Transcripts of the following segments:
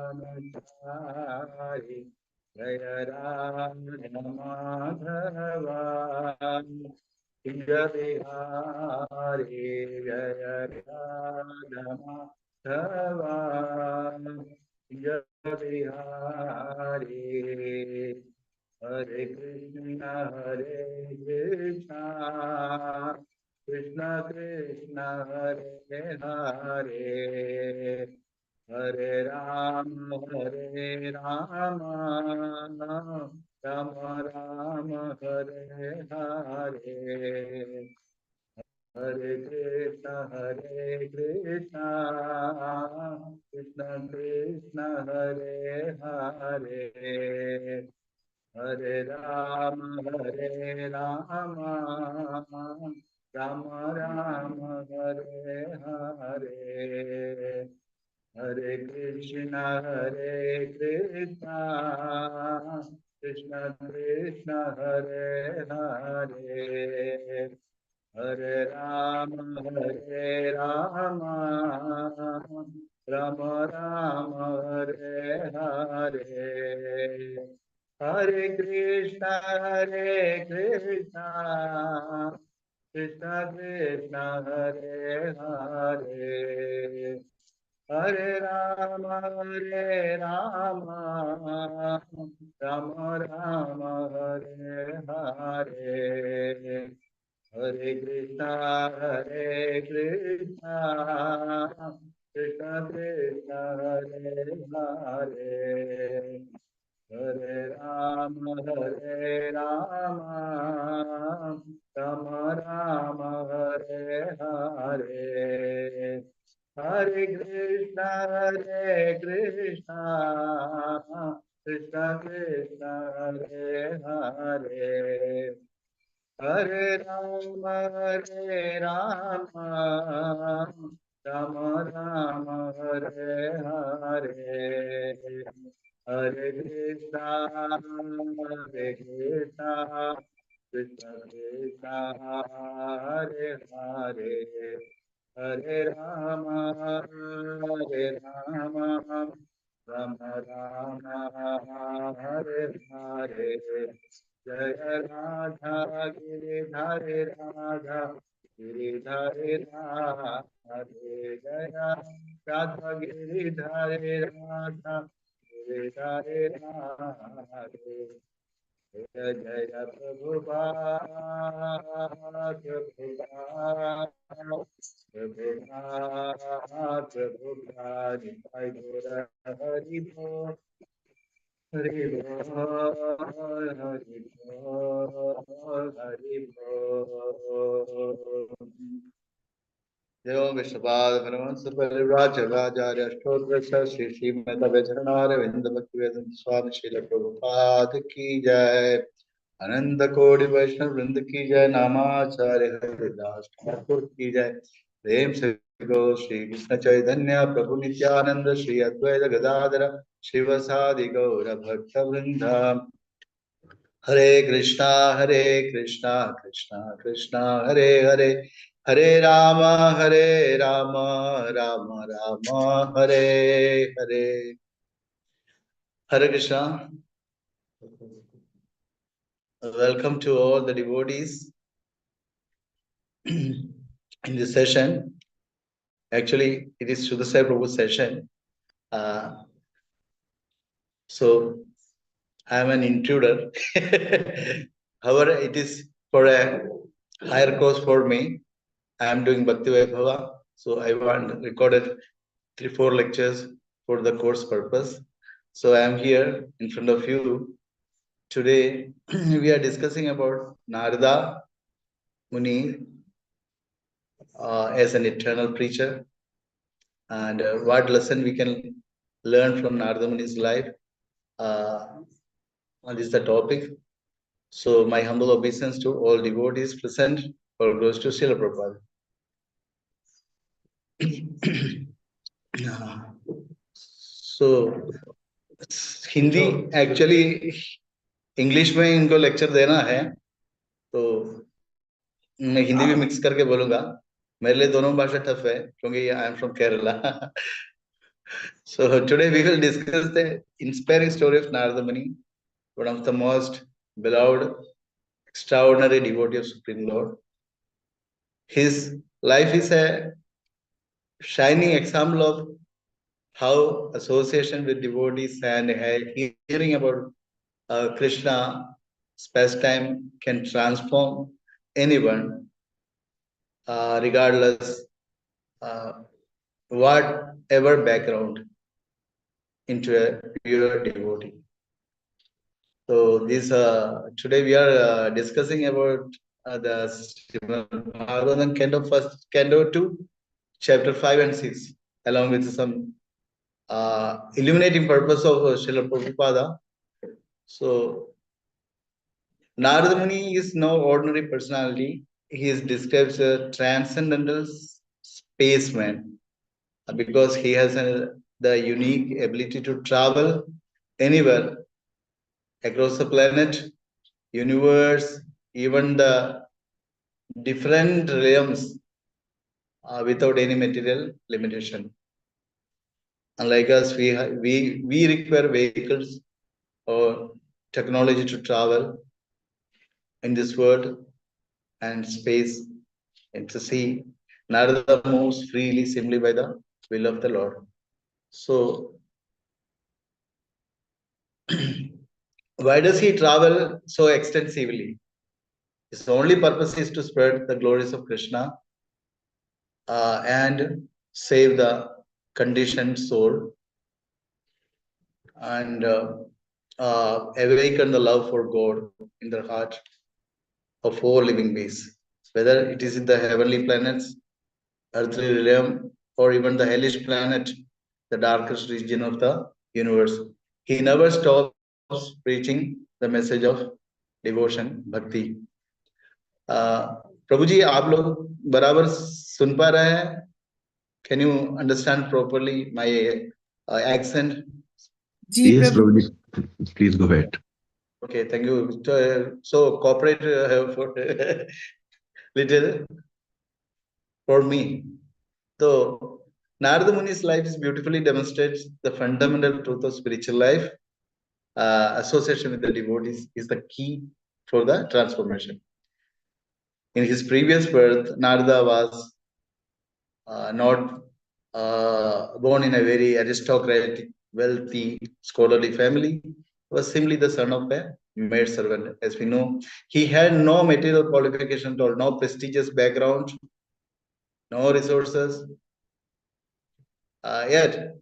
वनचारि जय राधा माधवा जय बिहारी जय राधा माधवा जय बिहारी हरे कृष्ण कृष्ण कृष्ण हरे हरे हरे राम राम राम हरे हरे हरे कृष्ण कृष्ण कृष्ण हरे हरे हरे राम राम राम हरे हरे हरे कृष्ण कृष्ण कृष्ण हरे हरे हरे राम राम राम हरे हरे हरे कृष्ण कृष्ण कृष्ण हरे हरे हरे राम राम राम हरे हरे हरे कृष्ण कृष्ण कृष्ण हरे हरे हरे राम राम राम हरे हरे हरे कृष्ण कृष्ण कृष्ण हरे हरे हरे राम राम राम हरे हरे हरे कृष्ण कृष्ण कृष्ण हरे हरे हरे राम राम राम हरे हरे जय राधा गिरिधारी राधे जय राधा गिरिधारी राधे जय जय प्रभुपाद जय गुर हरि बोल हरि बोल हरि बोल हरि बोल देवं विश्वपाद परमहंस परिव्राजकाचार्य अष्टोत्तर श्री श्रीमद् भक्ति वेदांत स्वामी श्रील प्रभुपाद की जय अनंत कोटि वैष्णव वृंद की जय नामाचार्य हरिदास ठाकुर की जय प्रेम से गो श्री कृष्ण चैतन्य प्रभु नित्यानंद श्री अद्वैत गदाधर शिवसादि गौर भक्त वृंदा हरे Krishna Krishna Krishna Hare Hare Hare Ram Ram Ram Hare Hare Hare Krishna welcome to all the devotees in this session. Actually it is Sudhasai Prabhu's session, so I am an intruder. However, it is for a higher cause for me. I am doing Bhakti Vaibhava, so I want recorded 3-4 lectures for the course purpose. So I am here in front of you today. We are discussing about Narada Muni as an eternal preacher, and what lesson we can learn from Narada Muni's life. What is the topic? So my humble obeisance to all devotees present. All goes to Srila Prabhupada. So Hindi actually English में इनको lecture देना है, तो मैं हिंदी भी mix करके बोलूंगा. मेरे लिए दोनों भाषा टफ है क्योंकि I am from Kerala. So today we will discuss the inspiring story of Narada Muni, one of the most beloved, extraordinary devotee of Supreme Lord. His life is a shining example of how association with devotees and hearing about Krishna's pastime can transform anyone, regardless uh, whatever background, into a pure devotee. So this today we are discussing about the Srimad Bhagavatam Canto first, Canto 2, chapter 5 and 6, along with some illuminating purpose of Srila Prabhupada. So Narada Muni is no ordinary personality. He is described as a transcendental spaceman because he has the unique ability to travel anywhere across the planet, universe, even the different realms without any material limitation. Unlike us, we require vehicles or technology to travel in this world and space and to see. Narada moves freely simply by the will of the Lord. So, why does he travel so extensively? His only purpose is to spread the glories of Krishna and save the conditioned soul and awaken the love for God in the heart of all living beings, whether it is in the heavenly planets, earthly realm, or even the hellish planet, the darkest region of the universe. He never stops preaching the message of devotion, bhakti. प्रभु जी आप लोग बराबर सुन पा रहे हैं? Can you understand properly my accent? Yes, Prabhuji. Please go ahead. Okay, thank you. So cooperate for little for me. So Narada Muni's life is beautifully demonstrates the fundamental truth of spiritual life. Association with the devotees is the key for the transformation. In his previous birth, Narada was not born in a very aristocratic, wealthy, scholarly family. He was simply the son of a maid servant. As we know, he had no material qualification or no prestigious background, no resources. Yet,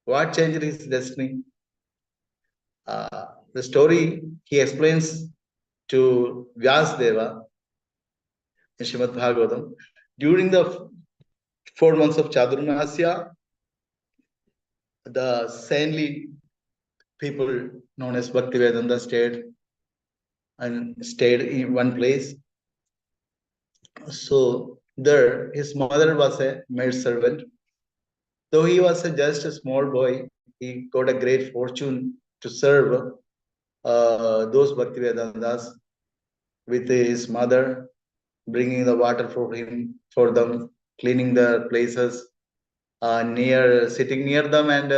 what changed his destiny? The story he explains to Vyasdeva in Srimad Bhagavatam. During the 4 months of Chaturmasya, the saintly people known as Bhaktivedanta stayed in one place. So there, his mother was a maid servant. Though he was just a small boy, he got a great fortune to serve those Bhaktivedantas with his mother, bringing the water for them, cleaning the places sitting near them, and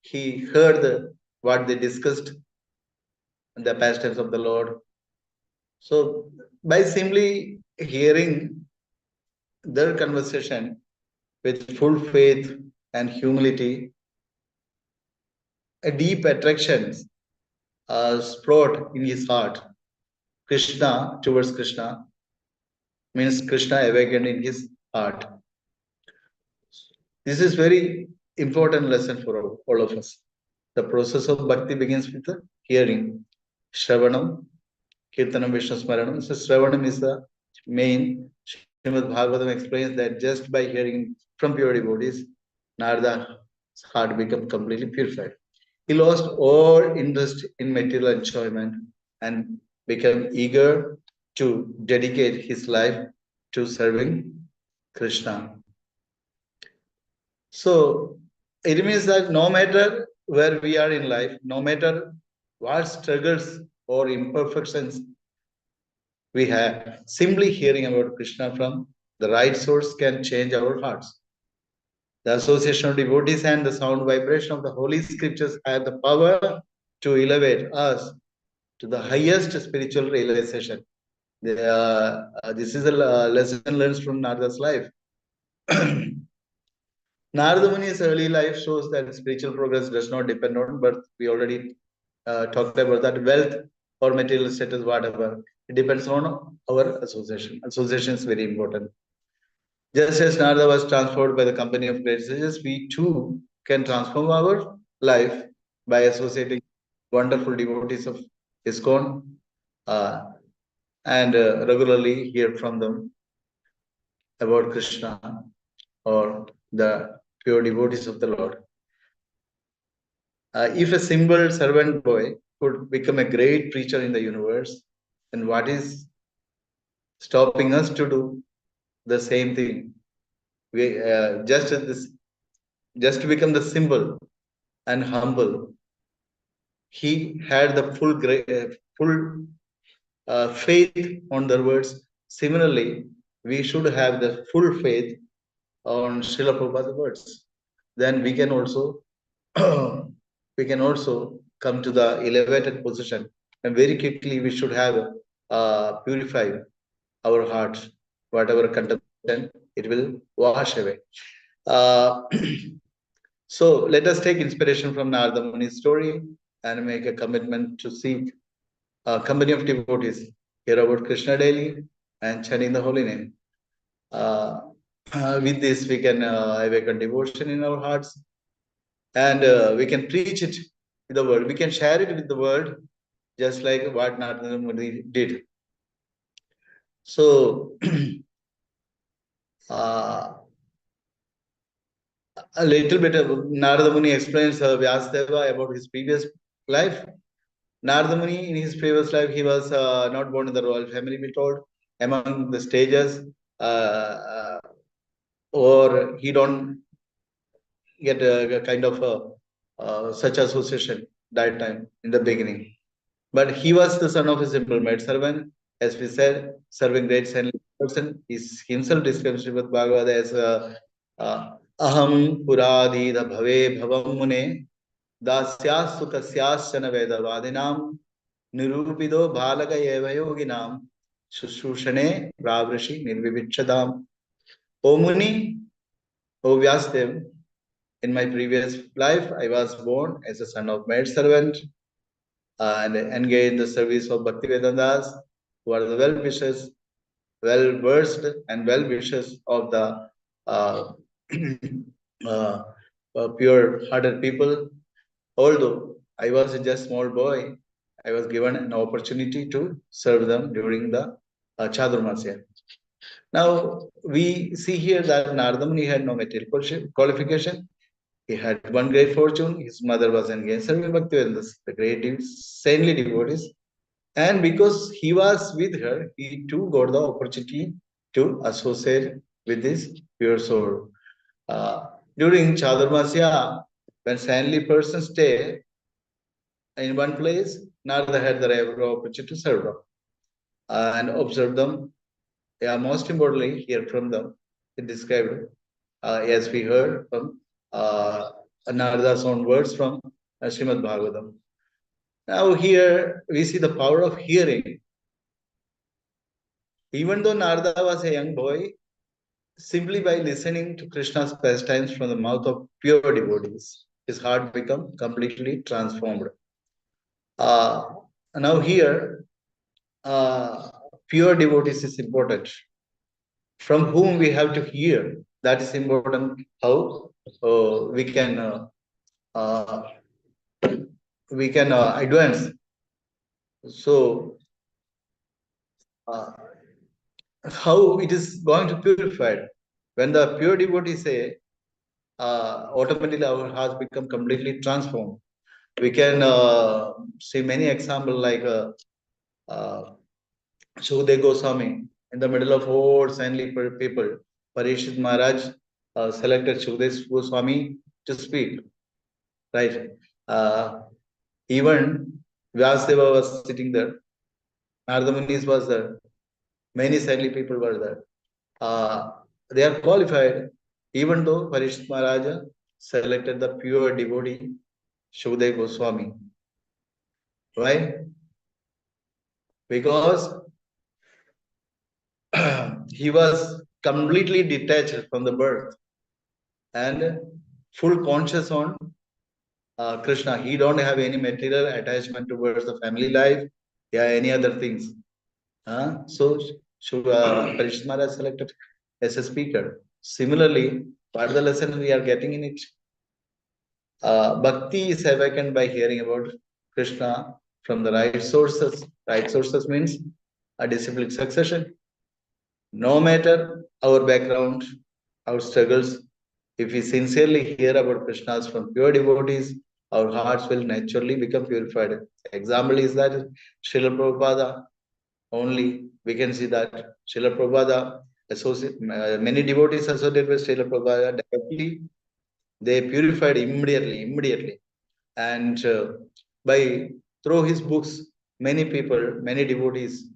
he heard what they discussed, the pastimes of the Lord. So by simply hearing their conversation with full faith and humility, a deep attraction sprout in his heart. Krishna towards Krishna means Krishna awakened in his heart. This is very important lesson for all of us. The process of bhakti begins with the hearing. Shravanam, Kirtanam, Vishnu Smaranam. So Shravanam is the main. Srimad Bhagavatam explains that just by hearing from pure devotees, Narada's heart became completely purified. He lost all interest in material enjoyment and became eager to dedicate his life to serving Krishna. So it means that no matter where we are in life, no matter what struggles or imperfections we have, simply hearing about Krishna from the right source can change our hearts. The association of devotees and the sound vibration of the holy scriptures have the power to elevate us to the highest spiritual realization. This is a lesson learned from Narada's life. Narada Muni's early life shows that spiritual progress does not depend on birth. We already talked about that. Wealth or material status, whatever. It depends on our association. Association is very important. Just as Narada was transformed by the company of great sages, we too can transform our life by associating wonderful devotees of ISKCON uh, and regularly hear from them about Krishna or the pure devotees of the Lord. If a simple servant boy could become a great preacher in the universe, then what is stopping us to do the same thing? We just to become the simple and humble. He had the full faith on their words. Similarly, we should have the full faith on Srila Prabhupada's words. Then we can also come to the elevated position, and very quickly we should have purified our hearts. Whatever contamination, it will wash away. Uh, so let us take inspiration from Narada Muni's story and make a commitment to seek a company of devotees, hear about Krishna daily, and chanting the holy name. With this, we can awaken devotion in our hearts, and we can preach it with the world. We can share it with the world, just like what Narada Muni did. So, a little bit of Narada Muni explains Vyasadeva about his previous life. Narada Muni, in his previous life, he was not born in the royal family, we told, among the stages, or he don't get a kind of such association that time in the beginning. But he was the son of a simple maid servant, as we said, serving great saintly person. He himself describes Srimad Bhagavad as aham puradida bhave bhavam mune dasyasu kasyaschana vedavadinam nirupido bhalaga eva yoginam shushushane pravrishi nirvivichadam. O Muni, O Vyasdev, in my previous life, I was born as a son of maid servant and engaged in the service of Bhakti Vedantas, who are the well-wishers, well-versed and well-wishers of the uh, uh, pure-hearted people. Although I was just a small boy, I was given an opportunity to serve them during the Chaturmasya. Now, we see here that Narada Muni had no material qualification. He had one great fortune. His mother was engaged serving Bhaktivedanta, the great saintly devotees. And because he was with her, he too got the opportunity to associate with this pure soul. During Chaturmasya, when saintly persons stay in one place, Narada had the opportunity to serve them and observe them. Yeah, most importantly, hear from them. It described, as we heard from Narada's own words from Srimad Bhagavatam. Now here we see the power of hearing. Even though Narada was a young boy, simply by listening to Krishna's pastimes from the mouth of pure devotees, his heart became completely transformed. Uh, Now here, pure devotees is important. From whom we have to hear, that is important. How uh, we can advance. So uh, how it is going to purify? When the pure devotees say, automatically our hearts become completely transformed. We can see many examples like Shukdev Goswami in the middle of all saintly people. Parishit Maharaj selected Shukdev Goswami to speak. Right. Even Vyasadeva was sitting there. Narada Munis was there. Many saintly people were there. They are qualified. Even though Parishit Maharaja selected the pure devotee, Shukdev Goswami. Why? Because he was completely detached from the birth and full conscious on Krishna. He don't have any material attachment towards the family life, any other things. So Parishit Maharaj selected as a speaker. Similarly, what are the lesson we are getting in it? Bhakti is awakened by hearing about Krishna from the right sources. Right sources means a disciplined succession. No matter our background, our struggles, if we sincerely hear about Krishnas from pure devotees, our hearts will naturally become purified. Example is that Srila Prabhupada. Only we can see that Srila Prabhupada many devotees associated with Srila Prabhupada directly, they purified immediately. And by through his books, many people, many devotees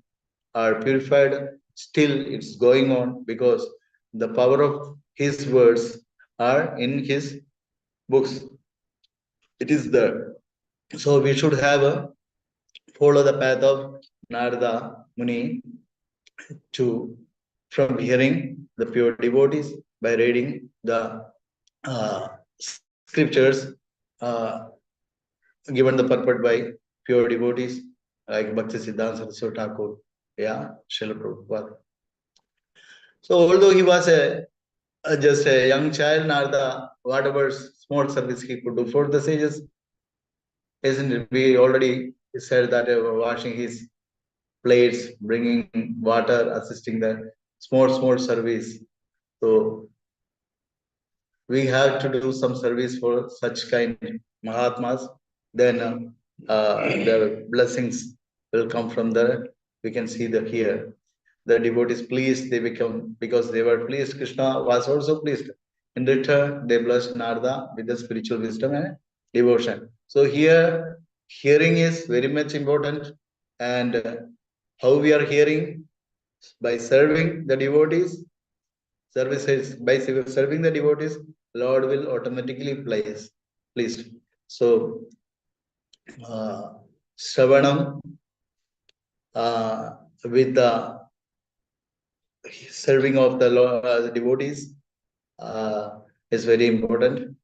are purified. Still, it's going on because the power of his words are in his books. It is there. So we should have a follow the path of Narada Muni to from hearing the pure devotees by reading the scriptures uh, given the purport by pure devotees like Bhakti Siddhanta Saraswati Thakur, Srila Prabhupada. So although he was just a young child, Narada, whatever small service he could do for the sages, isn't it? We already said that washing his plates, bringing water, assisting the small service. So we have to do some service for such kind Mahatmas. Then the blessings will come from there. We can see the here. The devotees pleased, they become, because they were pleased, Krishna was also pleased. In return, they blessed Narada with the spiritual wisdom and devotion. So here, hearing is very much important. And how we are hearing? By serving the devotees, services, by serving the devotees, Lord will automatically pleased. So, Shravanam with the serving of the devotees is very important.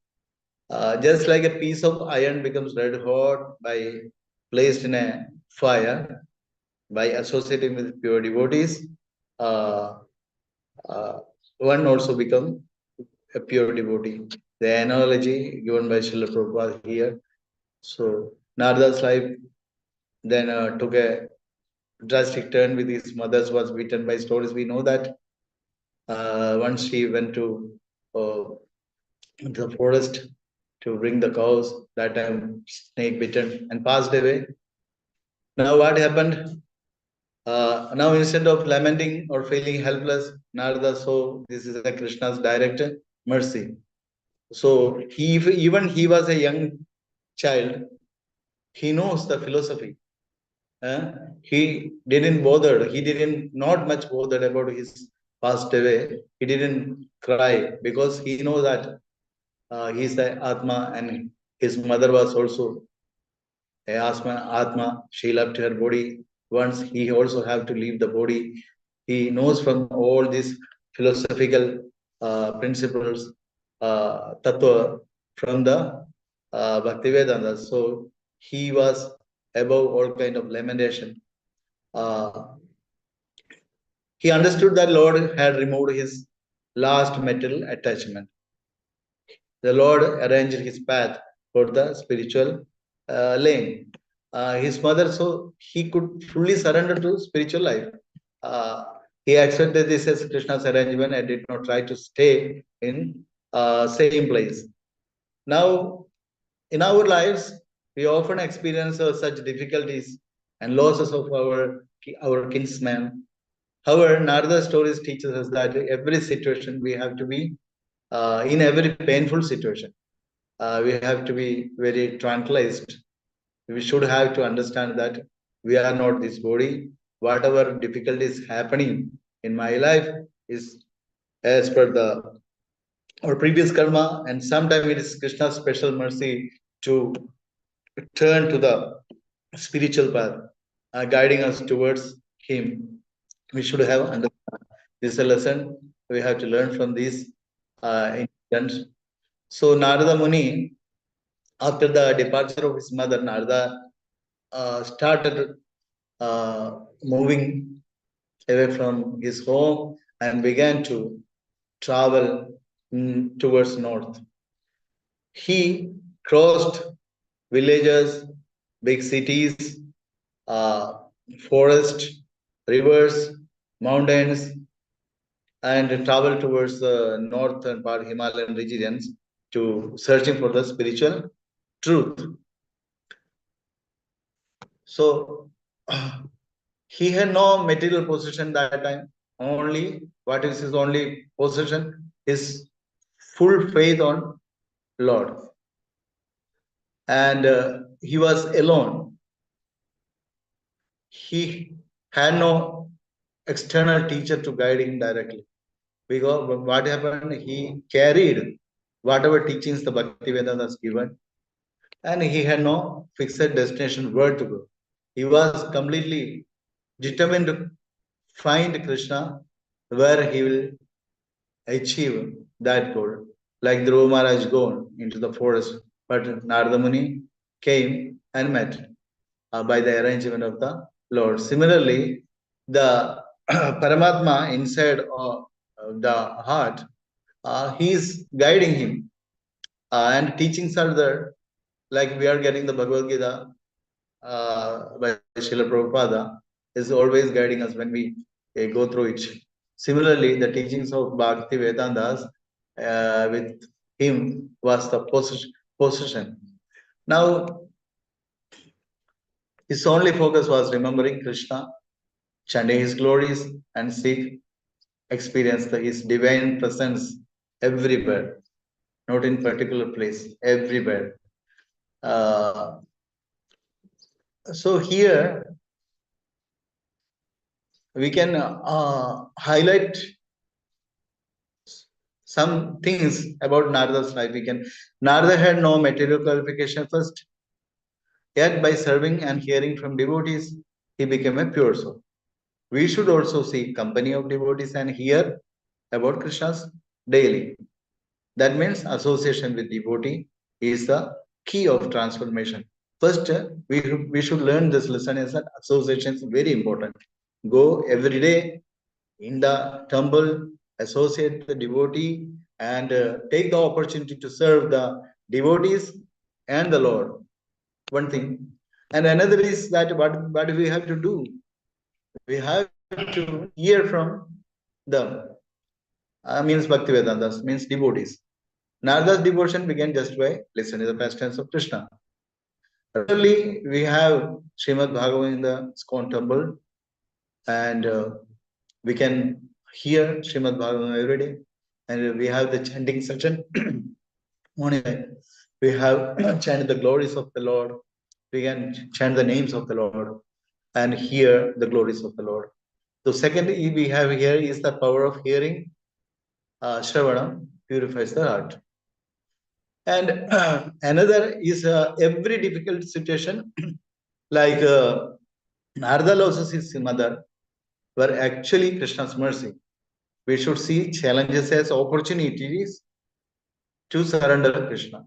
Just like a piece of iron becomes red hot by placed in a fire, by associating with pure devotees, uh, uh, one also become a pure devotee. The analogy given by Srila Prabhupada here. So Narada's life then took a drastic turn with his mother was beaten by stories. We know that once she went to the forest to bring the cows, that time snake bitten and passed away. Now what happened? Now instead of lamenting or feeling helpless, Narada saw this is a Krishna's direct mercy. So even he was a young child, he knows the philosophy. He didn't bother. He didn't not much bothered about his passed away. He didn't cry because he knows that he's the Atma and his mother was also a Atma. She left her body. Once he also have to leave the body. He knows from all these philosophical principles, tattva from the Bhakti Vedanta. So he was above all kind of lamentation. He understood that Lord had removed his last material attachment. The Lord arranged his path for the spiritual lane. His mother, so he could fully surrender to spiritual life. Uh, he accepted this as Krishna's arrangement and did not try to stay in same place. Now, in our lives, we often experience such difficulties and losses of our kinsmen. However, Narada stories teaches us that every situation we have to be in every painful situation. We have to be very tranquilized. We should have to understand that we are not this body. Whatever difficulties happening in my life is as per the or previous karma, and sometimes it is Krishna's special mercy to turn to the spiritual path, guiding us towards Him. We should have understood this is a lesson we have to learn from these incidents. So Narada Muni, after the departure of his mother, Narada started moving away from his home and began to travel towards north. He crossed villages, big cities, uh, forest, rivers, mountains, and traveled towards the northern part, Himalayan regions, to searching for the spiritual truth. So he had no material possession that time. Only what is his only possession? His full faith on Lord. And he was alone. He had no external teacher to guide him directly. Because what happened, he carried whatever teachings the Bhaktivedanta was given, and he had no fixed destination where to go. He was completely determined to find Krishna where he will achieve that goal. Like Dhruva Maharaj gone into the forest, but Narada Muni came and met by the arrangement of the Lord. Similarly, the Paramatma inside the heart, he is guiding him, and teachings are there. Like we are getting the Bhagavad Gita by Srila Prabhupada is always guiding us when we go through it. Similarly, the teachings of Bhakti Vedantas with him was the possession. Now, his only focus was remembering Krishna, chanting his glories, and seek experience his divine presence everywhere, not in particular place, everywhere. So here we can highlight some things about Narada's life. Narada had no material qualification first, yet by serving and hearing from devotees, he became a pure soul. We should also seek company of devotees and hear about Krishna's daily. That means association with devotee is the key of transformation. First, we should learn this lesson is that association is very important. Go every day in the temple, associate with the devotee, and take the opportunity to serve the devotees and the Lord. One thing. And another is that what we have to do? We have to hear from them. Means Bhaktivedantas, means devotees. Narada's devotion began just by listening to the pastimes of Krishna. Regularly, we have Srimad Bhagavatam in the ISKCON temple, and we can hear Srimad Bhagavatam every day, and we have the chanting section. Morning, we have chanted the glories of the Lord. We can chant the names of the Lord and hear the glories of the Lord. So, secondly, we have here is the power of hearing. Shravanam purifies the heart. And another is every difficult situation, like Narada losses his mother, were actually Krishna's mercy. We should see challenges as opportunities to surrender to Krishna.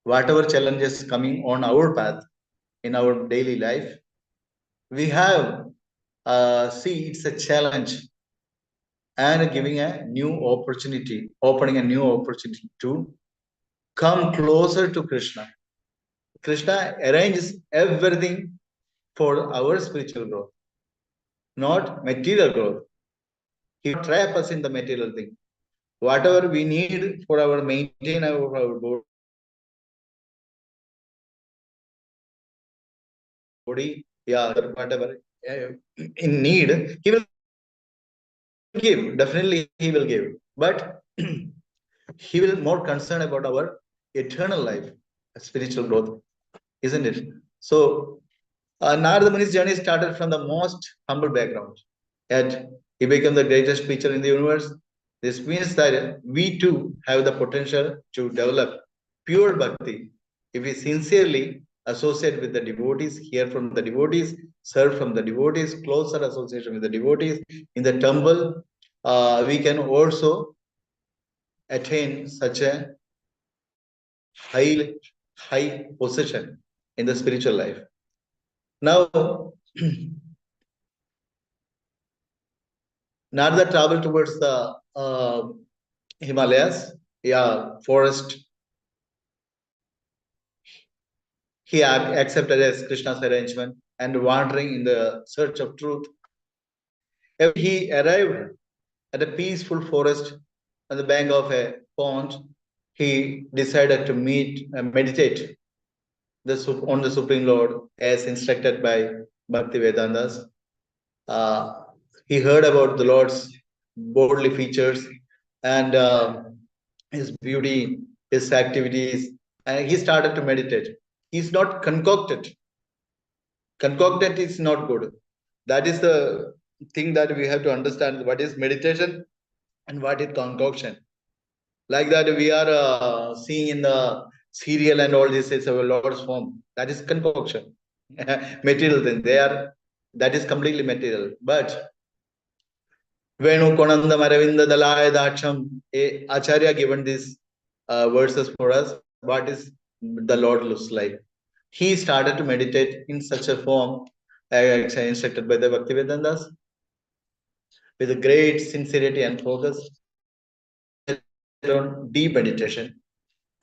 Whatever challenges coming on our path in our daily life, we have see it's a challenge and giving a new opportunity, opening a new opportunity to come closer to Krishna. Krishna arranges everything for our spiritual growth, not material growth. He trap us in the material thing. Whatever we need for our maintain our body, yeah, whatever in need, he will give. Definitely, he will give. But he will more concerned about our eternal life, spiritual growth, isn't it? So Narada Muni's journey started from the most humble background. Yet he became the greatest preacher in the universe. This means that we too have the potential to develop pure bhakti if we sincerely associate with the devotees, hear from the devotees, serve from the devotees, closer association with the devotees. In the temple, we can also attain such a high, high position in the spiritual life. Now, Narada traveled towards the Himalayas, forest. He accepted as Krishna's arrangement and wandering in the search of truth. He arrived at a peaceful forest on the bank of a pond. He decided to meditate on the Supreme Lord as instructed by Bhakti Vedantas. He heard about the Lord's bodily features and his beauty, his activities, and he started to meditate. He's not concocted. Concocted is not good. That is the thing that we have to understand. What is meditation and what is concoction? Like that, we are seeing in the serial and all this is our Lord's form. That is concoction. Material thing. That is completely material. But Venu Konanda Maravinda Dalaya Dacham, Acharya given these verses for us. What is the Lord looks like? He started to meditate in such a form, instructed by the Bhaktivedantas, with a great sincerity and focus. He on deep meditation,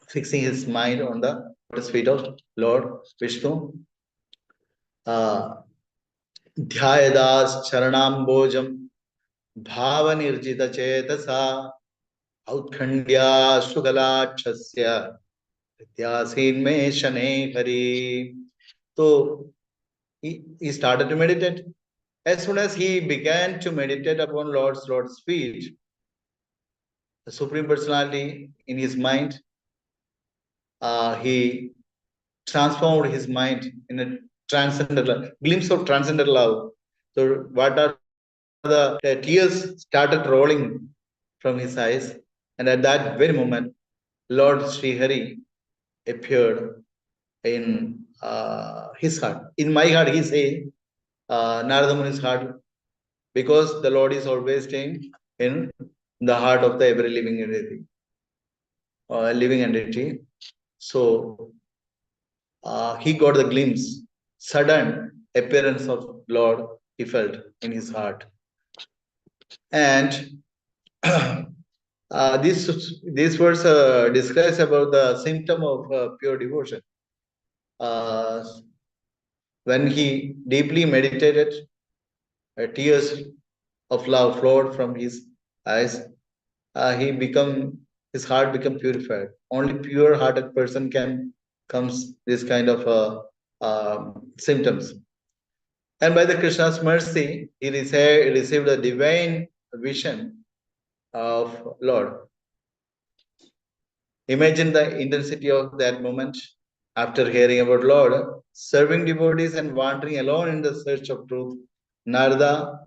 fixing his mind on the lotus feet of Lord Vishnu. Dhyayadas Charanambojam Bhavanirjita Chetasa Autkhandya Sugalachasya Vidyasin Me Shane Hari. So he started to meditate. As soon as he began to meditate upon Lord's feet, the Supreme Personality in his mind, he transformed his mind in a transcendental glimpse of transcendental love. So what are the tears started rolling from his eyes, and at that very moment, Lord Sri Hari appeared in his heart. In my heart, he says, Narada Muni's heart, because the Lord is always staying in the heart of the every living entity. So he got the glimpse, sudden appearance of Lord he felt in his heart. And this verse describes about the symptom of pure devotion. When he deeply meditated, tears of love flowed from his eyes. His heart become purified. Only pure-hearted person can comes this kind of symptoms. And by the Krishna's mercy, he received a divine vision of Lord. Imagine the intensity of that moment after hearing about Lord, serving devotees and wandering alone in the search of truth. Narada,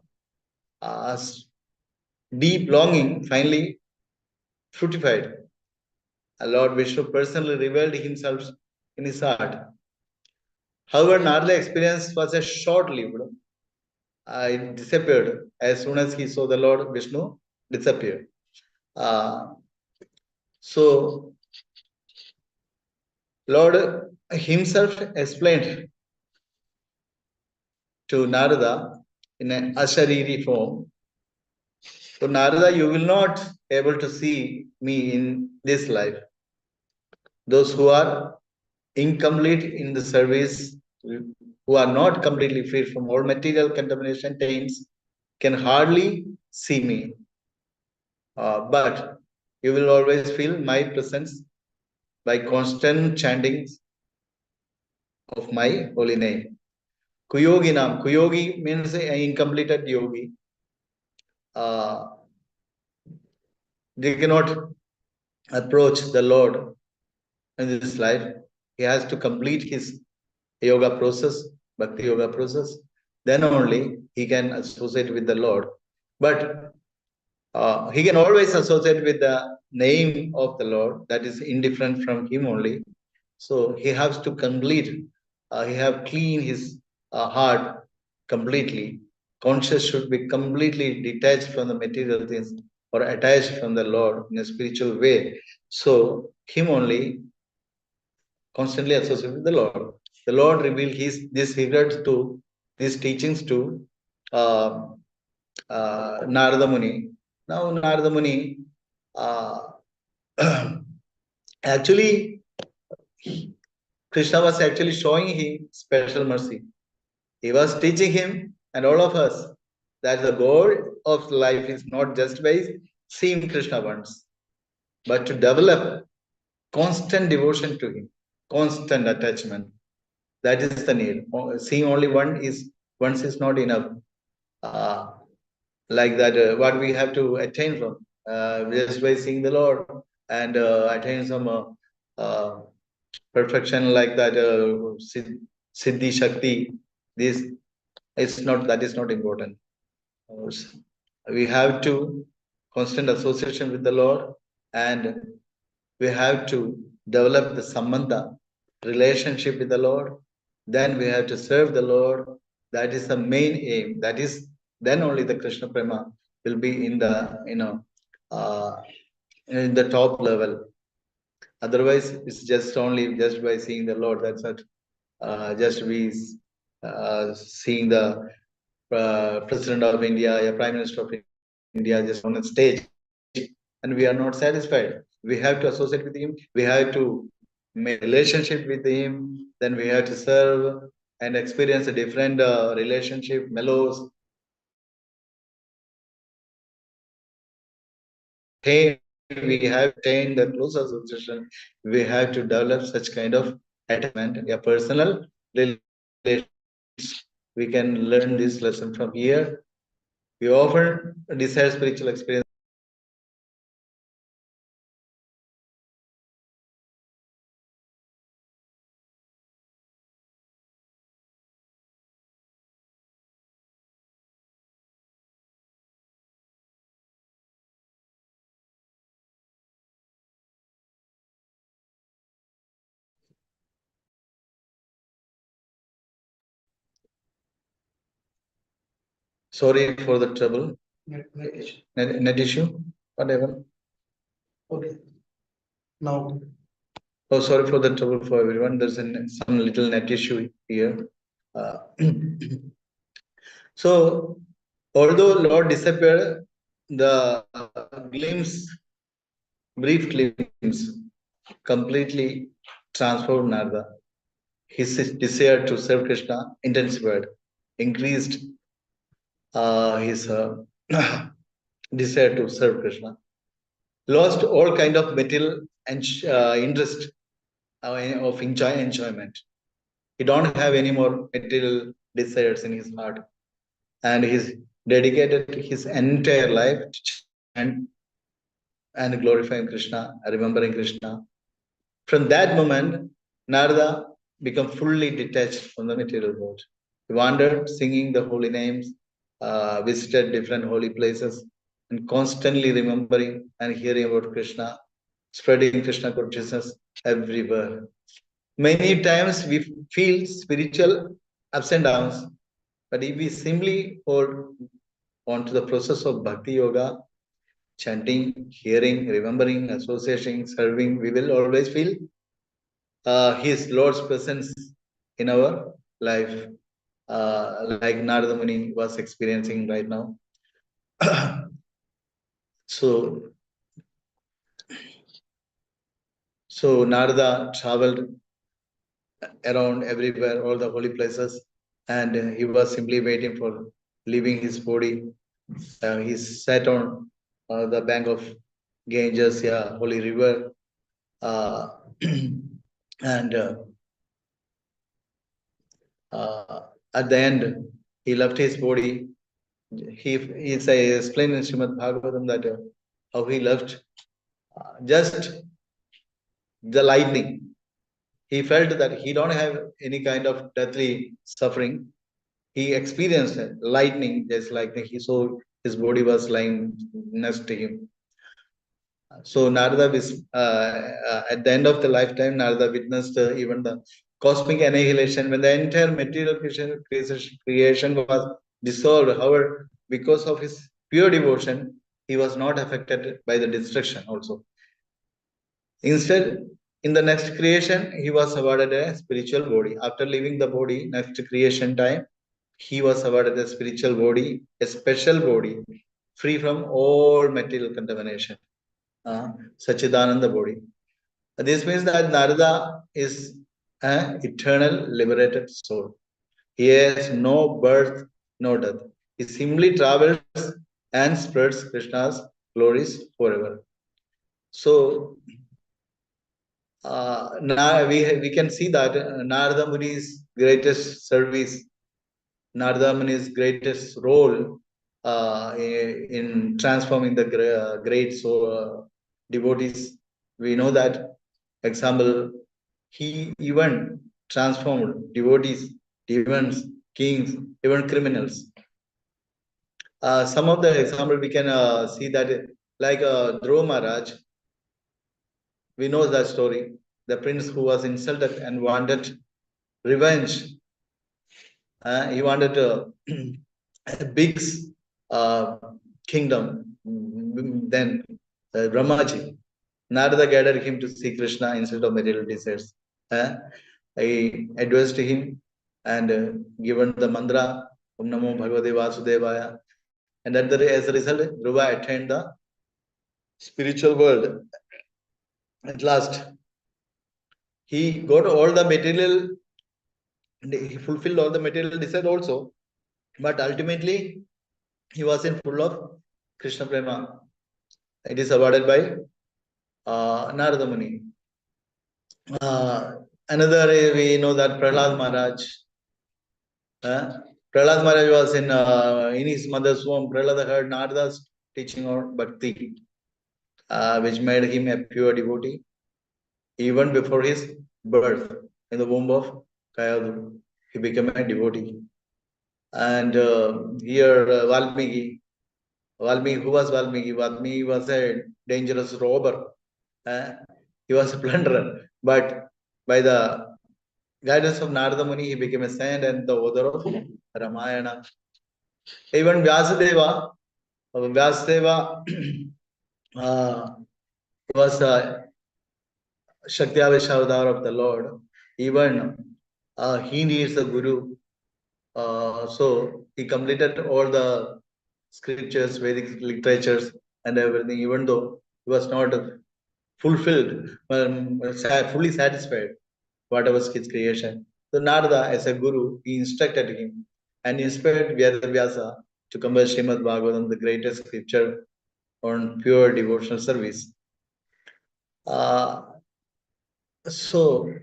deep longing finally fructified. Lord Vishnu personally revealed himself in his heart. However, Narada experience was a short-lived. It disappeared as soon as he saw the Lord Vishnu disappear. So Lord himself explained to Narada in an ashariri form. So Narada, you will not able to see me in this life. Those who are incomplete in the service, who are not completely free from all material contamination taints, can hardly see me. But you will always feel my presence by constant chanting of my holy name. Kuyoginam. Kuyogi means an incompleted yogi. They cannot approach the Lord in this life. He has to complete his yoga process, bhakti yoga process. Then only he can associate with the Lord. But He can always associate with the name of the Lord that is indifferent from him only. So he has to complete, he have clean his heart completely. Conscious should be completely detached from the material things or attached from the Lord in a spiritual way. So him only constantly associated with the Lord. The Lord revealed these secrets to these teachings to uh, Narada Muni. Now Narada Muni uh, actually Krishna was actually showing him special mercy. He was teaching him and all of us that the goal of life is not just by seeing Krishna once, but to develop constant devotion to him, constant attachment. That is the need. Seeing only once is not enough. Uh, like that, what we have to attain from just by seeing the Lord and attain some perfection like that, siddhi shakti. This is not that is not important. We have to constant association with the Lord, and we have to develop the sambandha relationship with the Lord. Then we have to serve the Lord. That is the main aim. That is then only the Krishna Prema will be in the uh, in the top level. Otherwise, it's just only just by seeing the Lord. That's not just we seeing the President of India, a Prime Minister of India just on a stage, and we are not satisfied. We have to associate with him. We have to make relationship with him. Then we have to serve and experience a different relationship, mellows. We have attained the close association. We have to develop such kind of attachment, a personal relationship. We can learn this lesson from here. We often desire spiritual experience. Sorry for the trouble. Net issue, whatever. Okay. Now. Oh, sorry for the trouble for everyone. There's some little net issue here. Uh, so, although Lord disappeared, the glimpse, brief glimpse, completely transformed Narada. His desire to serve Krishna intensified, increased his desire to serve Krishna. Lost all kind of material and interest of enjoyment. He don't have any more material desires in his heart, and he's dedicated his entire life and glorifying Krishna, remembering Krishna. From that moment, Narada became fully detached from the material world. He wandered, singing the holy names, visited different holy places, and constantly remembering and hearing about Krishna, spreading Krishna consciousness everywhere. Many times we feel spiritual ups and downs, but if we simply hold on to the process of bhakti yoga, chanting, hearing, remembering, associating, serving, we will always feel his Lord's presence in our life, like Narada Muni was experiencing right now. So Narada traveled around everywhere, all the holy places, and he was simply waiting for leaving his body. He sat on the bank of Ganges, yeah, holy river, uh, and at the end, he left his body. He explained in Srimad Bhagavatam that how he left just the lightning. He felt that he don't have any kind of deathly suffering. He experienced lightning, just like he saw his body was lying next to him. So Narada was at the end of the lifetime, Narada witnessed even the cosmic annihilation when the entire material creation was dissolved. However, because of his pure devotion, he was not affected by the destruction also. Instead, in the next creation, he was awarded a spiritual body. After leaving the body, next creation time, he was awarded a spiritual body, a special body, free from all material contamination. Sachidananda body. This means that Narada is an eternal liberated soul. He has no birth, no death. He simply travels and spreads Krishna's glories forever. So now we can see that Narada Muni's greatest service, Narada Muni's greatest role in transforming the great devotees. We know that example, he even transformed devotees, demons, kings, even criminals. Some of the example we can see that like Dhruva Maharaj, we know that story. The prince who was insulted and wanted revenge. He wanted a big kingdom. Then Brahmaji, Narada gathered him to see Krishna instead of material desires. I addressed him and given the mantra Om Namo Bhagavate Vasudevaya. And as a result, Dhruva attained the spiritual world. At last, he got all the material, he fulfilled all the material desire also, but ultimately he was in full of Krishna Prema. It is awarded by Narada Muni. Another, we know that Prahlad Maharaj. Prahlad Maharaj was in his mother's womb. Prahlad heard Narada's teaching on bhakti, which made him a pure devotee. Even before his birth in the womb of Kayadu, he became a devotee. And here Valmiki, who was Valmiki? Valmiki was a dangerous robber. He was a plunderer. But by the guidance of Narada Muni, he became a saint and the author of Ramayana. Even Vyasadeva was a Shakti Aveshavatar of the Lord. Even he needs a guru. So he completed all the scriptures, Vedic literatures, and everything, even though he was not fulfilled, fully satisfied, whatever his creation. So Narada, as a guru, he instructed him and inspired Vyasa to compose Srimad Bhagavatam, the greatest scripture on pure devotional service. So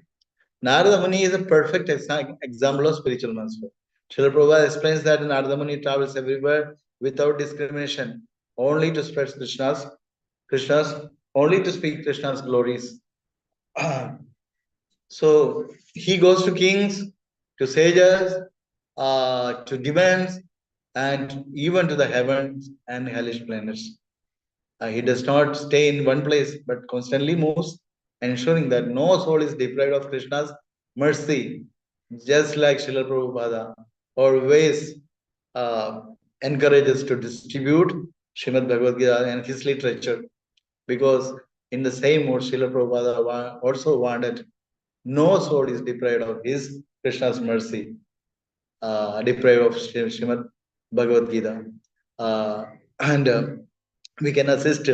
Narada Muni is a perfect example of spiritual master. Srila Prabhupada explains that Narada Muni travels everywhere without discrimination, only to spread Krishna's, only to speak Krishna's glories. So he goes to kings, to sages, to demons, and even to the heavens and hellish planets. He does not stay in one place, but constantly moves, ensuring that no soul is deprived of Krishna's mercy, just like Srila Prabhupada always encourages to distribute Srimad Bhagavad Gita and his literature, because in the same mode, Srila Prabhupada also wanted no soul is deprived of his Krishna's mercy, deprived of Srimad Bhagavad Gita. And we can assist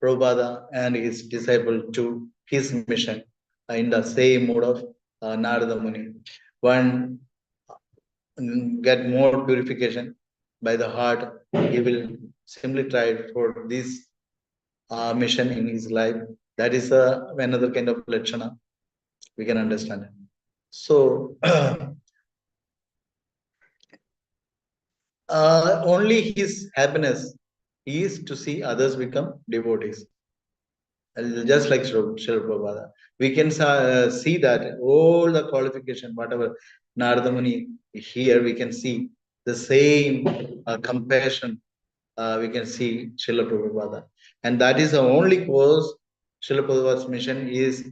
Prabhupada and his disciple to his mission in the same mode of Narada Muni. One get more purification by the heart, he will simply try for this mission in his life. That is another kind of lakshana we can understand. So only his happiness is to see others become devotees. Just like Srila Prabhupada. We can see that all the qualification, whatever Narada Muni here, we can see the same compassion we can see Srila Prabhupada. And that is the only cause Srila Prabhupada's mission is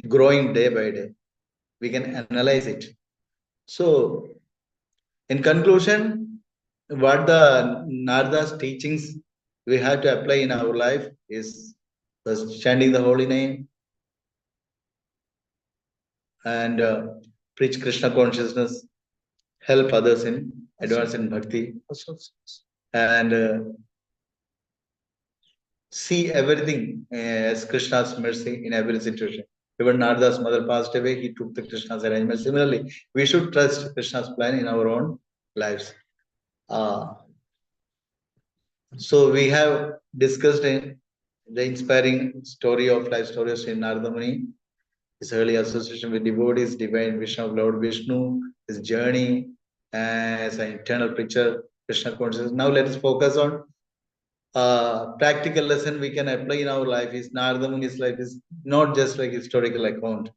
growing day by day. We can analyze it. So, in conclusion, what the Narada's teachings we have to apply in our life is first chanting the holy name and preach Krishna consciousness, help others in advance in bhakti, and see everything as Krishna's mercy in every situation. Even Narada's mother passed away, he took the Krishna's arrangement. Similarly, we should trust Krishna's plan in our own lives. So we have discussed the inspiring story of life story of Sri Narada Muni, his early association with devotees, divine vision of Lord Vishnu, his journey as an internal picture, Krishna consciousness. Now let us focus on practical lesson we can apply in our life. Is Narada Muni's life is not just like historical account.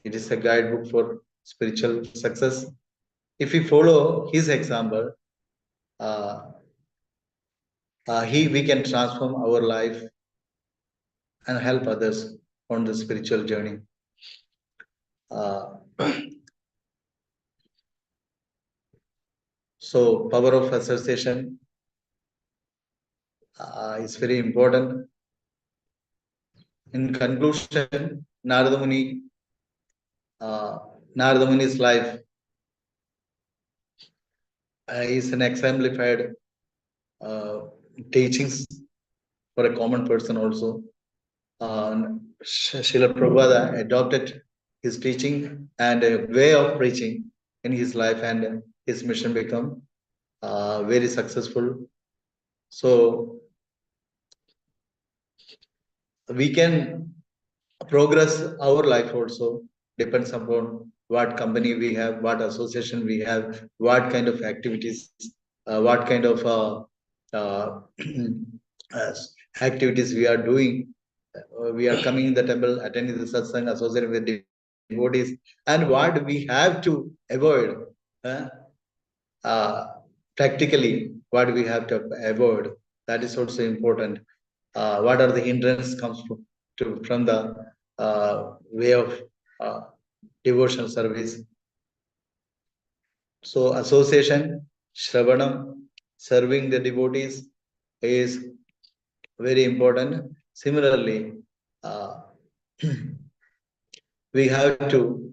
It is a guidebook for spiritual success. If we follow his example, we can transform our life and help others on the spiritual journey. So power of association is very important. In conclusion, Narada Muni's life is an exemplified teachings for a common person also. Srila Prabhupada adopted his teaching and a way of preaching in his life, and his mission become very successful. So we can progress our life also depends upon what company we have, what association we have, what kind of activities, what kind of uh, activities we are doing. We are coming in the temple, attending the satsang, associating with devotees, and what we have to avoid. Practically, what we have to avoid, that is also important. What are the hindrances comes from the way of devotional service. So association, Shravanam, serving the devotees is very important. Similarly, we have to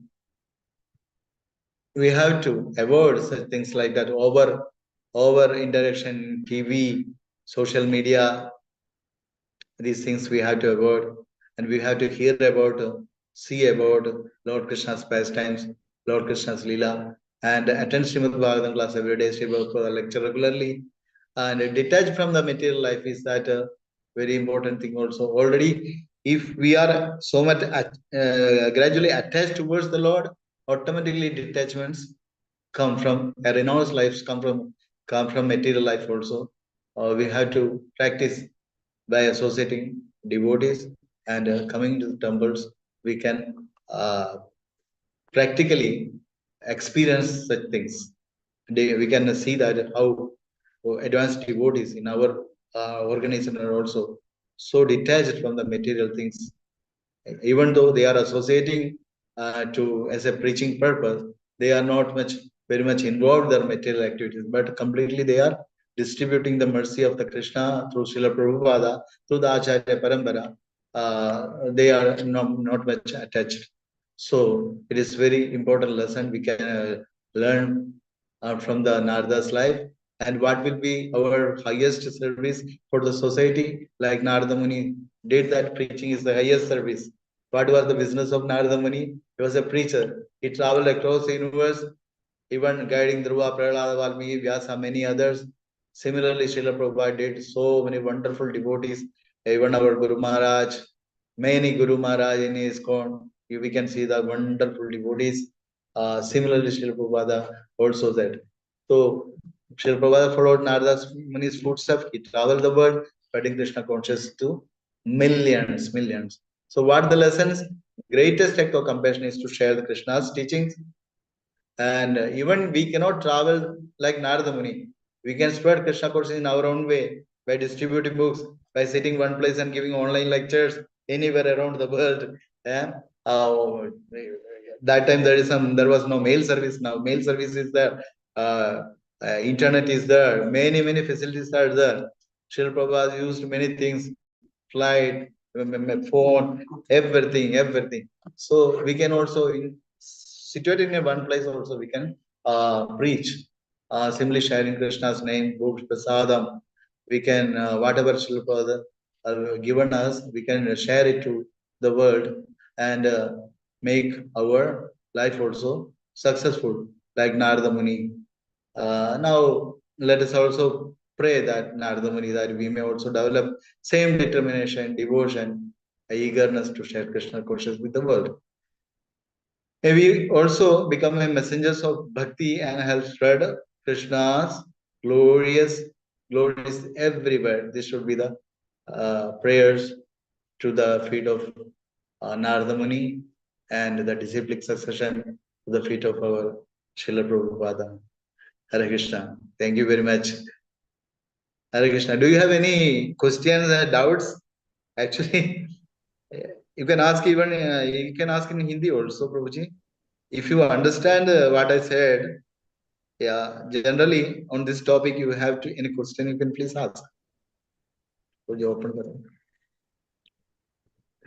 avoid such things like that, over interaction, TV, social media. These things we have to avoid, and we have to hear about, see about Lord Krishna's pastimes, Lord Krishna's Leela, and attend Srimad Bhagavatam class every day, Srimad Bhagavatam lecture regularly, and detach from the material life is that a very important thing also. Already, if we are so much gradually attached towards the Lord, automatically detachments come from a renounced lives, come from material life also. We have to practice by associating devotees and coming to the temples. We can practically experience such things. We can see that how advanced devotees in our organization are also so detached from the material things. Even though they are associating to as a preaching purpose, they are not very much involved in their material activities, but completely they are distributing the mercy of the Krishna through Srila Prabhupada, through the Acharya Parampara. They are not much attached. So it is very important lesson we can learn from the Narada's life. And what will be our highest service for the society? Like Narada Muni did that, preaching is the highest service. What was the business of Narada Muni? He was a preacher. He traveled across the universe, even guiding Dhruva, Prahlada, Valmiki, Vyasa, many others. Similarly, Srila Prabhupada did so many wonderful devotees. Even our Guru Maharaj, many Guru Maharaj in ISKCON, we can see the wonderful devotees. Similarly, Srila Prabhupada also said. So, Srila Prabhupada followed Narada Muni's footsteps. He traveled the world, spreading Krishna consciousness to millions. So, what are the lessons? Greatest act of compassion is to share the Krishna's teachings. And even we cannot travel like Narada Muni. We can spread Krishna consciousness in our own way by distributing books, by sitting one place and giving online lectures anywhere around the world. Yeah. That time there was no mail service. Now mail service is there. Internet is there. Many facilities are there. Srila Prabhupada used many things, flight, phone, everything. So we can also situated in one place also we can preach. Simply sharing Krishna's name, books, prasadam. We can whatever Srila Prabhupada given us, we can share it to the world and make our life also successful, like Narada Muni. Now let us also pray that Narada Muni, that we may also develop same determination, devotion, eagerness to share Krishna consciousness with the world. May we also become a messengers of bhakti and help spread Krishna's glorious glories everywhere. This should be the prayers to the feet of Narada Muni and the disciplic succession to the feet of our Srila Prabhupada. Hare Krishna. Thank you very much. Hare Krishna. Do you have any questions or doubts? Actually, you can ask even you can ask in Hindi also, Prabhuji. If you understand what I said, yeah, generally on this topic you have to any question you can please ask. Prabhuji, open karo.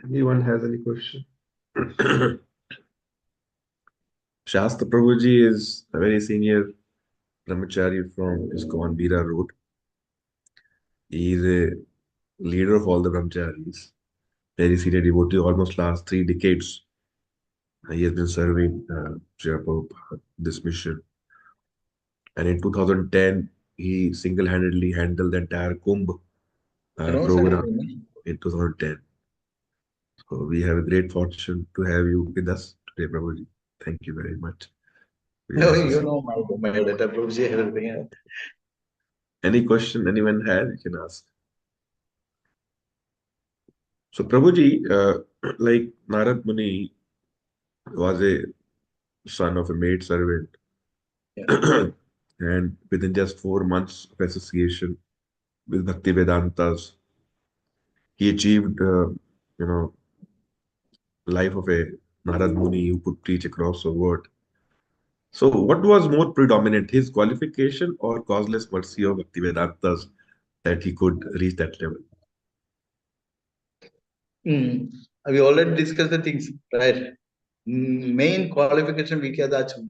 Anyone has any question? Shastra Prabhuji is a very senior brahmachari from ISKCON Bira Road. He is a leader of all the brahmacharis. Very senior devotee, almost last 3 decades. He has been serving Srila Prabhupada this mission. And in 2010, he single-handedly handled the entire Kumbh program in 2010. So we have a great fortune to have you with us today, Prabhuji. Thank you very much. No, you know my data, Prabhuji, everything. Any question anyone has, you can ask. So Prabhuji, like Narad Muni was a son of a maid servant. Yeah. And within just 4 months of association with Bhakti Vedantas, he achieved, life of a Narad Muni who could preach across the world. So what was more predominant, his qualification or causeless mercy of Bhakti Vedantas that he could reach that level? We already discussed the things, right? Main qualification we can achieve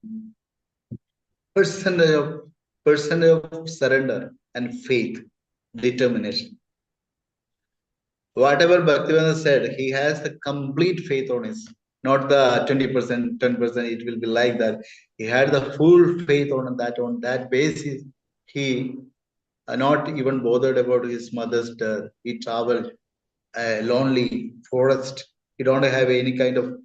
percentage of surrender and faith, determination. Whatever Bhaktivedanta said, he has the complete faith on his, not the 20%, 10%, it will be like that. He had the full faith on that basis. He not even bothered about his mother's death. He traveled a lonely forest. He don't have any kind of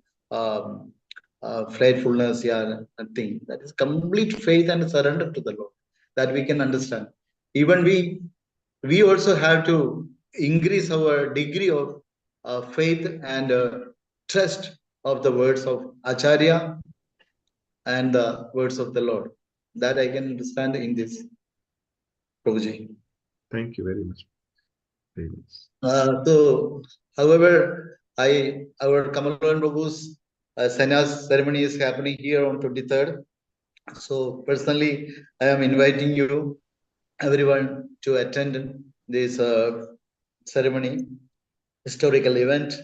faithfulness, yeah, nothing. That is complete faith and surrender to the Lord. That we can understand. Even we also have to increase our degree of faith and trust of the words of Acharya and the words of the Lord. That I can understand in this, Prabhuji. Thank you very much. Very So, however, our Kamalan Prabhu's sannyas ceremony is happening here on 23rd. So personally, I am inviting you, everyone, to attend this ceremony, historical event,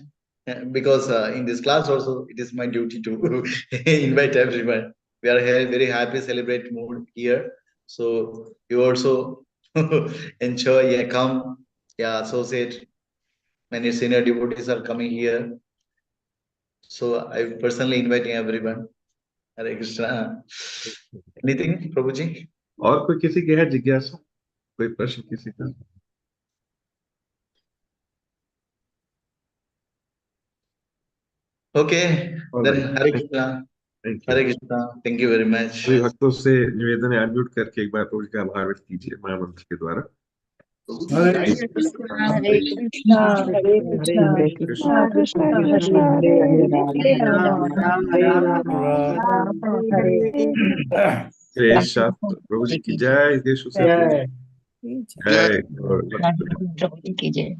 because in this class also it is my duty to invite everyone. We are here very happy, celebrate mood here. So you also enjoy, yeah, come, yeah, associate. Many senior devotees are coming here. So I personally inviting everyone. Hare Krishna. Anything, Prabhuji? और कोई किसी के है जिज्ञासा, कोई प्रश्न किसी का? Okay, All then right. Hare Krishna. Thank you. Hare Krishna. Thank you very much. सभी भक्तों से निवेदन है, अनम्यूट करके एक बार प्रभु का आभार व्यक्त कीजिए महामंत्र के द्वारा। Hare Krishna, Hare Krishna, Hare Krishna, Krishna Krishna, Hare Hare, Hare Rama, Rama Rama, Hare Hare. श्रेष्ठ शास्त्र प्रभु जी की जय, देश जय जय। और प्रभु जी की जय।